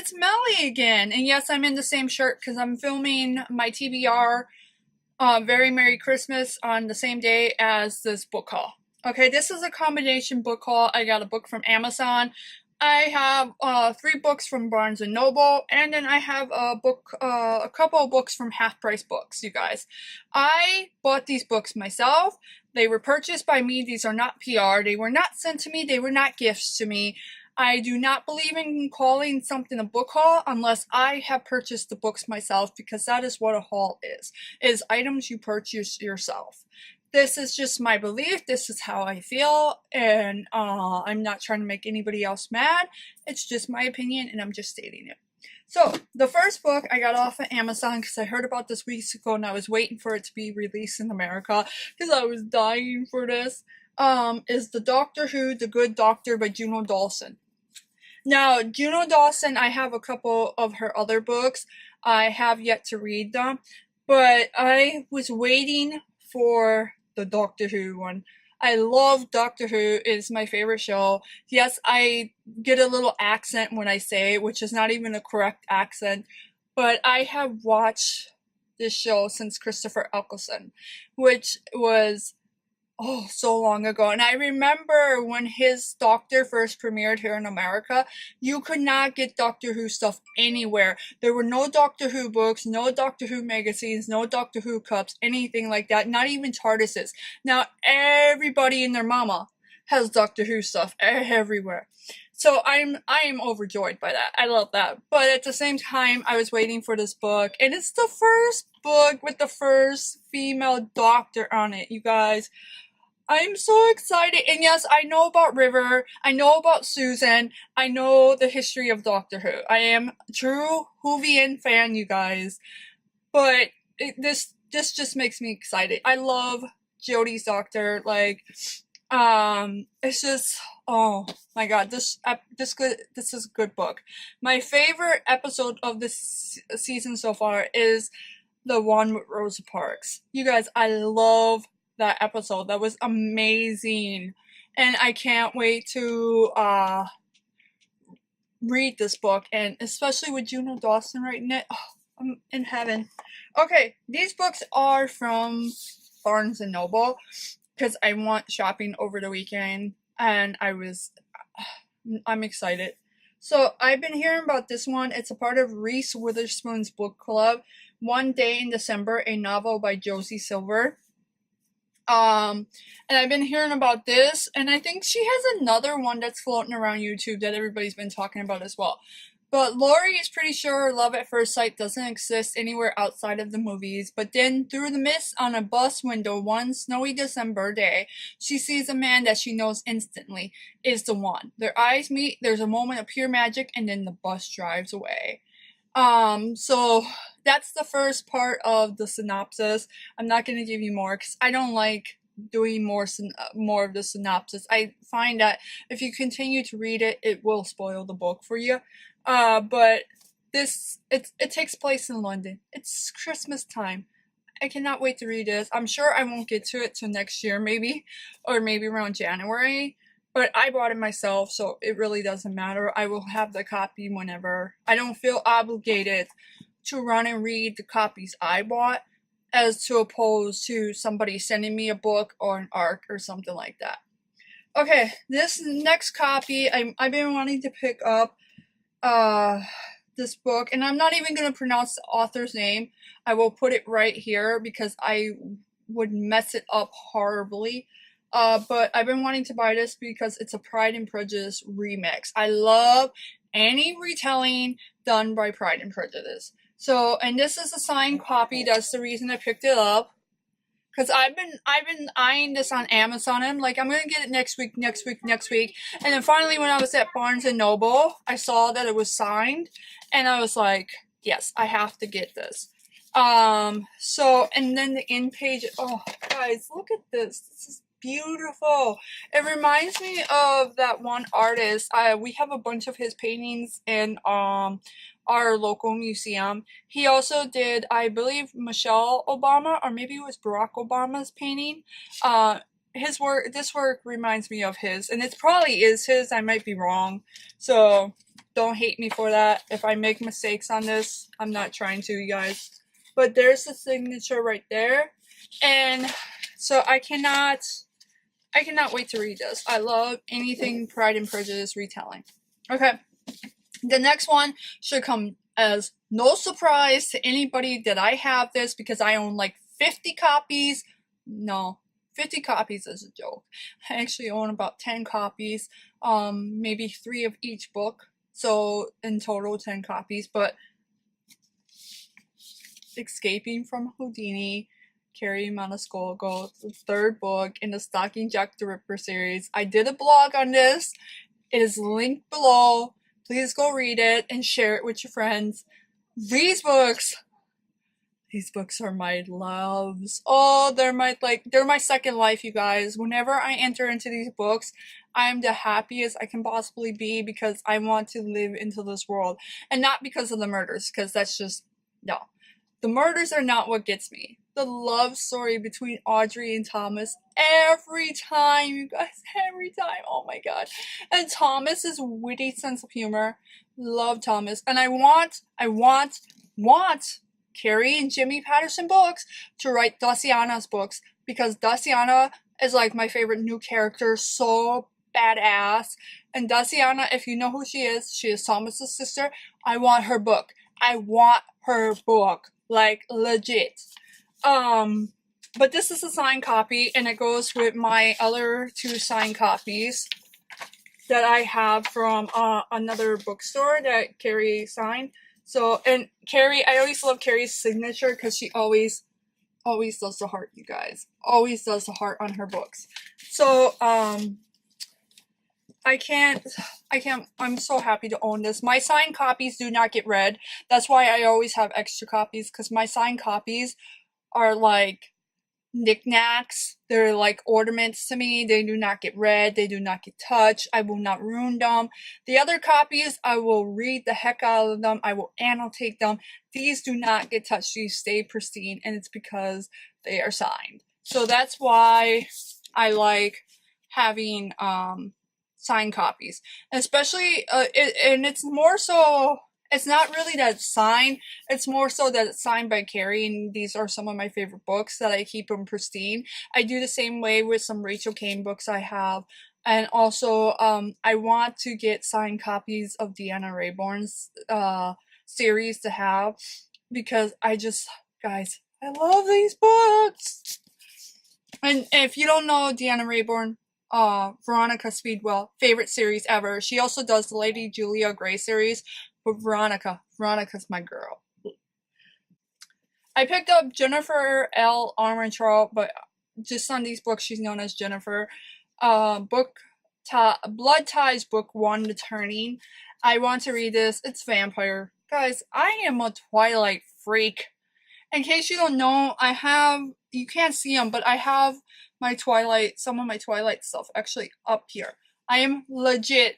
it's Melly again. And yes, I'm in the same shirt because I'm filming my TBR Very Merry Christmas on the same day as this book haul. Okay, this is a combination book haul. I got a book from Amazon. I have 3 books from Barnes and Noble, and then I have a couple of books from Half Price Books, you guys. I bought these books myself. They were purchased by me. These are not PR. They were not sent to me. They were not gifts to me. I do not believe in calling something a book haul unless I have purchased the books myself, because that is what a haul is items you purchase yourself. This is just my belief. This is how I feel, and I'm not trying to make anybody else mad. It's just my opinion, and I'm just stating it. So, the first book I got off of Amazon because I heard about this weeks ago, and I was waiting for it to be released in America because I was dying for this, is The Doctor Who, The Good Doctor by Juno Dawson. Now, Juno Dawson, I have a couple of her other books. I have yet to read them, but I was waiting for the Doctor Who one. I love Doctor Who. It's my favorite show. Yes, I get a little accent when I say it, which is not even a correct accent, but I have watched this show since Christopher Eccleston, which was so long ago. And I remember when his Doctor first premiered here in America, you could not get Doctor Who stuff anywhere. There were no Doctor Who books, no Doctor Who magazines, no Doctor Who cups, anything like that, not even TARDISes. Now everybody and their mama has Doctor Who stuff everywhere. So I am overjoyed by that. I love that. But at the same time, I was waiting for this book, and it's the first book with the first female doctor on it, you guys. I'm so excited. And yes, I know about River. I know about Susan. I know the history of Doctor Who. I am a true Whovian fan, you guys. But this just makes me excited. I love Jodie's Doctor. Like, it's just, oh my god, this is a good book. My favorite episode of this season so far is the one with Rosa Parks. You guys, I love that episode. That was amazing, and I can't wait to read this book, and especially with Juno Dawson writing it. Oh, I'm in heaven. Okay, these books are from Barnes and Noble because I went shopping over the weekend, and I'm excited. So I've been hearing about this one. It's a part of Reese Witherspoon's book club, One Day in December, a novel by Josie Silver. And I've been hearing about this, and I think she has another one that's floating around YouTube that everybody's been talking about as well. But Lori is pretty sure love at first sight doesn't exist anywhere outside of the movies, but then through the mist on a bus window one snowy December day, she sees a man that she knows instantly is the one. Their eyes meet, there's a moment of pure magic, and then the bus drives away. So that's the first part of the synopsis. I'm not going to give you more because I don't like doing more of the synopsis. I find that if you continue to read it, it will spoil the book for you. But it takes place in London. It's Christmas time. I cannot wait to read this. I'm sure I won't get to it till next year, maybe, or maybe around January. But I bought it myself, so it really doesn't matter. I will have the copy whenever. I don't feel obligated to run and read the copies I bought, as to opposed to somebody sending me a book or an ARC or something like that. Okay, this next copy, I've been wanting to pick up this book, and I'm not even going to pronounce the author's name. I will put it right here because I would mess it up horribly. But I've been wanting to buy this because it's a Pride and Prejudice remix. I love any retelling done by Pride and Prejudice. So, and this is a signed copy. That's the reason I picked it up. Cause I've been eyeing this on Amazon. I'm like, I'm gonna get it next week. And then finally, when I was at Barnes and Noble, I saw that it was signed, and I was like, yes, I have to get this. So, and then the in page. Oh, guys, look at this. This is beautiful. It reminds me of that one artist. We have a bunch of his paintings in our local museum. He also did, I believe, Michelle Obama, or maybe it was Barack Obama's painting. This work reminds me of his, and it probably is his. I might be wrong. So don't hate me for that. If I make mistakes on this, I'm not trying to, you guys. But there's the signature right there. And so I cannot wait to read this. I love anything Pride and Prejudice retelling. Okay. The next one should come as no surprise to anybody that I have this, because I own like 50 copies. No, 50 copies is a joke. I actually own about 10 copies, maybe 3 of each book. So in total 10 copies, but Escaping from Houdini, Carrie Maniscalco, the 3rd book in the Stalking Jack the Ripper series. I did a blog on this. It is linked below. Please go read it and share it with your friends. These books are my loves. Oh, they're my second life, you guys. Whenever I enter into these books, I am the happiest I can possibly be, because I want to live into this world. And not because of the murders, because that's just, no. The murders are not what gets me. The love story between Audrey and Thomas, every time, you guys, every time. Oh my god. And Thomas's witty sense of humor. Love Thomas. And I want Carrie and Jimmy Patterson books to write Daciana's books, because Daciana is like my favorite new character, so badass. And Daciana, if you know who she is Thomas's sister. I want her book. I want her book. Like, legit. But this is a signed copy, and it goes with my other 2 signed copies that I have from another bookstore that Carrie signed. So, and Carrie, I always love Carrie's signature, because she always does the heart, you guys. Always does the heart on her books. So, I'm so happy to own this. My signed copies do not get read. That's why I always have extra copies, because my signed copies are like knickknacks. They're like ornaments to me. They do not get read. They do not get touched. I will not ruin them. The other copies, I will read the heck out of them. I will annotate them. These do not get touched. These stay pristine, and it's because they are signed. So that's why I like having signed copies, especially and it's more so, it's not really that it's signed, it's more so that it's signed by Carrie, and these are some of my favorite books that I keep them pristine. I do the same way with some Rachel Caine books I have, and also I want to get signed copies of Deanna Raybourn's series to have, because guys, I love these books. And if you don't know Deanna Raybourn, Veronica Speedwell, favorite series ever. She also does the Lady Julia Gray series, but Veronica's my girl. I picked up Jennifer L. Armentrout, but just on these books she's known as Jennifer. Blood Ties Book 1, The Turning. I want to read this. It's vampire. Guys, I am a Twilight freak. In case you don't know, you can't see them, but I have some of my Twilight stuff actually up here. I am legit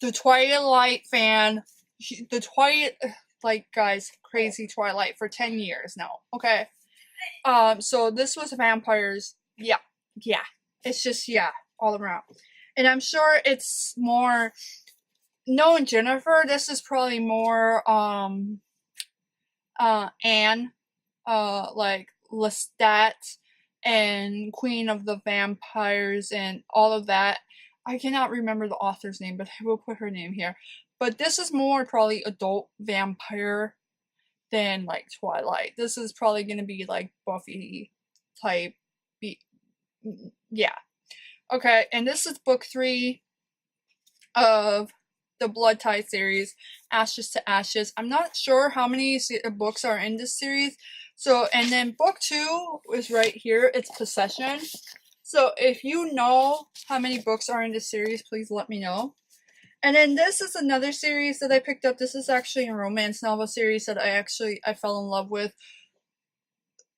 the Twilight fan. Guys, crazy Twilight for 10 years now. Okay. So this was vampires. Yeah. It's just, all around. And I'm sure it's more, knowing Jennifer, this is probably more, Anne, like Lestat, and Queen of the Vampires, and all of that. I cannot remember the author's name, but I will put her name here. But this is more probably adult vampire than like Twilight. This is probably going to be like Buffy type. Yeah. Okay, and this is book 3 of the Blood Tie series, Ashes to Ashes. I'm not sure how many books are in this series. So, and then book 2 is right here. It's Possession. So if you know how many books are in this series, please let me know. And then this is another series that I picked up. This is actually a romance novel series that I fell in love with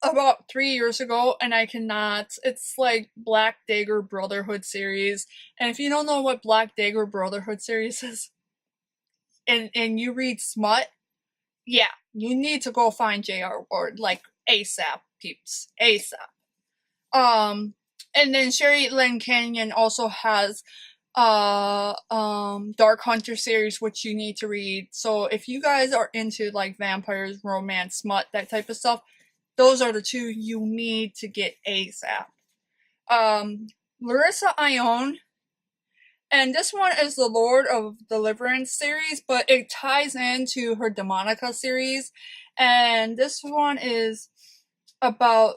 about 3 years ago, and it's like Black Dagger Brotherhood series. And if you don't know what Black Dagger Brotherhood series is, and you read smut, yeah, you need to go find J.R. Ward, like ASAP, peeps, ASAP. And then Sherry Lynn Kenyon also has Dark Hunter series, which you need to read. So if you guys are into like vampires, romance, smut, that type of stuff, those are the two you need to get ASAP. Larissa Ione, and this one is the Lord of Deliverance series, but it ties into her Demonica series. And this one is about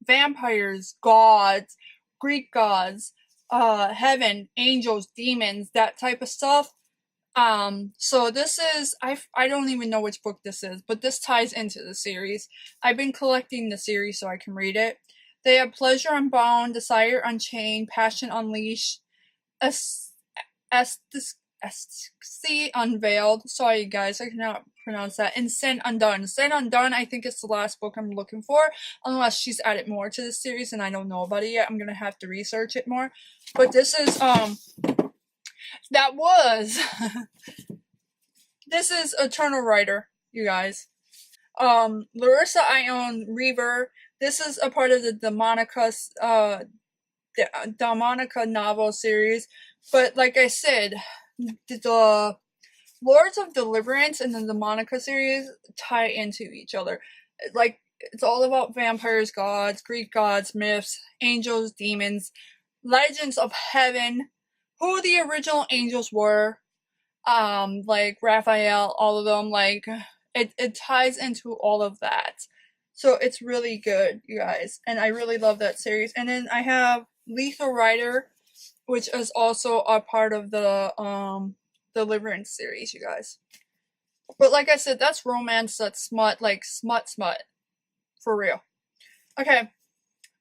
vampires, gods, Greek gods, heaven, angels, demons, that type of stuff. So this is, I don't even know which book this is, but this ties into the series. I've been collecting the series so I can read it. They have Pleasure Unbound, Desire Unchained, Passion Unleashed, Ecstasy Unveiled. Sorry guys, I cannot pronounce that. And Sin Undone. Sin Undone, I think it's the last book I'm looking for, unless she's added more to the series and I don't know about it yet. I'm gonna have to research it more. But this is, that was, this is Eternal Rider, you guys. Larissa Ione Reaver. This is a part of the Demonica novel series. But like I said, the Lords of Deliverance and the Demonica series tie into each other. Like, it's all about vampires, gods, Greek gods, myths, angels, demons, legends of heaven, who the original angels were, like Raphael, all of them, like, it ties into all of that. So it's really good, you guys, and I really love that series. And then I have Lethal Rider, which is also a part of the Deliverance series, you guys. But like I said, that's romance, that's smut, like smut, for real. Okay,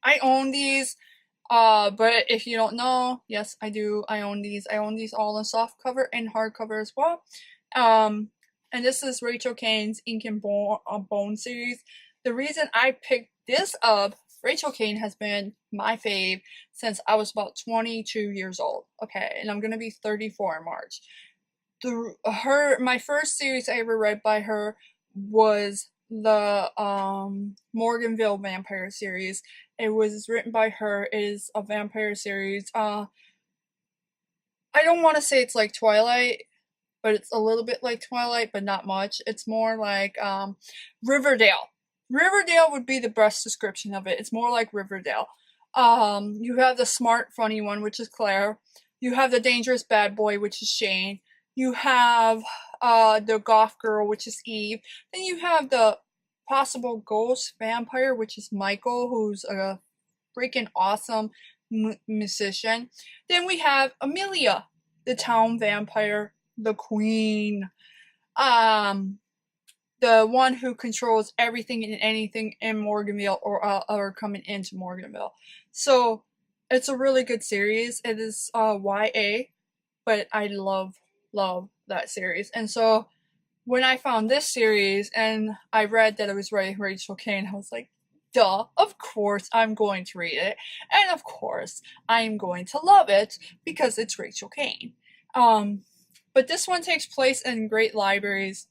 I own these. But if you don't know, yes, I do. I own these. I own these all in soft cover and hardcover as well. And this is Rachel Kane's Ink and Bone series. The reason I picked this up, Rachel Kane has been my fave since I was about 22 years old. Okay, and I'm gonna be 34 in March. My first series I ever read by her was the Morganville Vampire series. It was written by her. It is a vampire series. I don't want to say it's like Twilight, but it's a little bit like Twilight, but not much. It's more like Riverdale. Riverdale would be the best description of it. It's more like Riverdale. You have the smart, funny one, which is Claire. You have the dangerous bad boy, which is Shane. You have the goth girl, which is Eve. Then you have the possible ghost vampire, which is Michael, who's a freaking awesome musician. Then we have Amelia, the town vampire, the queen. The one who controls everything and anything in Morganville or coming into Morganville. So it's a really good series. It is YA, but I love that series. And so when I found this series and I read that it was by Rachel Kane, I was like, duh, of course I'm going to read it. And of course I'm going to love it because it's Rachel Kane. But this one takes place in great libraries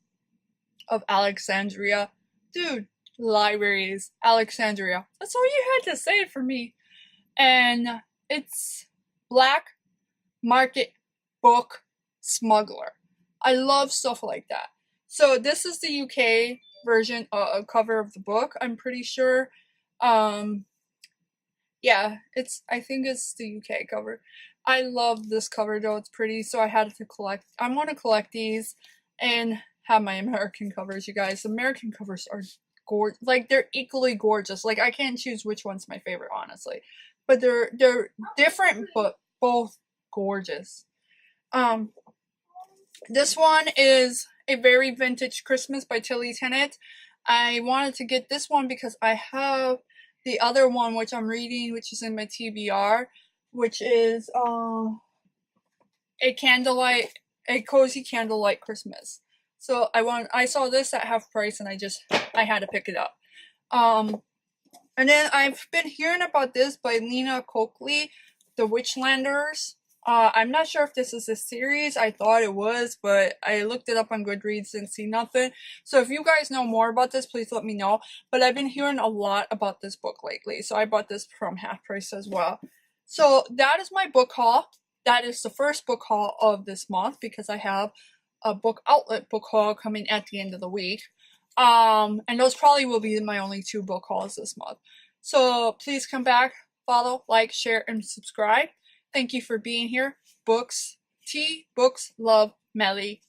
of Alexandria. Dude, libraries, Alexandria. That's all you had to say for me. And it's Black Market Book Smuggler. I love stuff like that. So this is the UK version cover of the book, I'm pretty sure. Yeah, I think it's the UK cover. I love this cover though, it's pretty, so I had to collect. I want to collect these and have my American covers, you guys. The American covers are gorgeous. Like, they're equally gorgeous. Like, I can't choose which one's my favorite, honestly. But they're different, but both gorgeous. This one is A Very Vintage Christmas by Tilly Tennant. I wanted to get this one because I have the other one, which I'm reading, which is in my TBR, which is a cozy candlelight Christmas. So I saw this at half price and I had to pick it up. And then I've been hearing about this by Lena Coakley, The Witchlanders. I'm not sure if this is a series. I thought it was, but I looked it up on Goodreads and see nothing. So if you guys know more about this, please let me know. But I've been hearing a lot about this book lately, so I bought this from half price as well. So that is my book haul. that is the first book haul of this month because I have a book outlet book haul coming at the end of the week. And those probably will be my only 2 book hauls this month. So please come back, follow, like, share, and subscribe. Thank you for being here. Books, tea, books, love, Melly.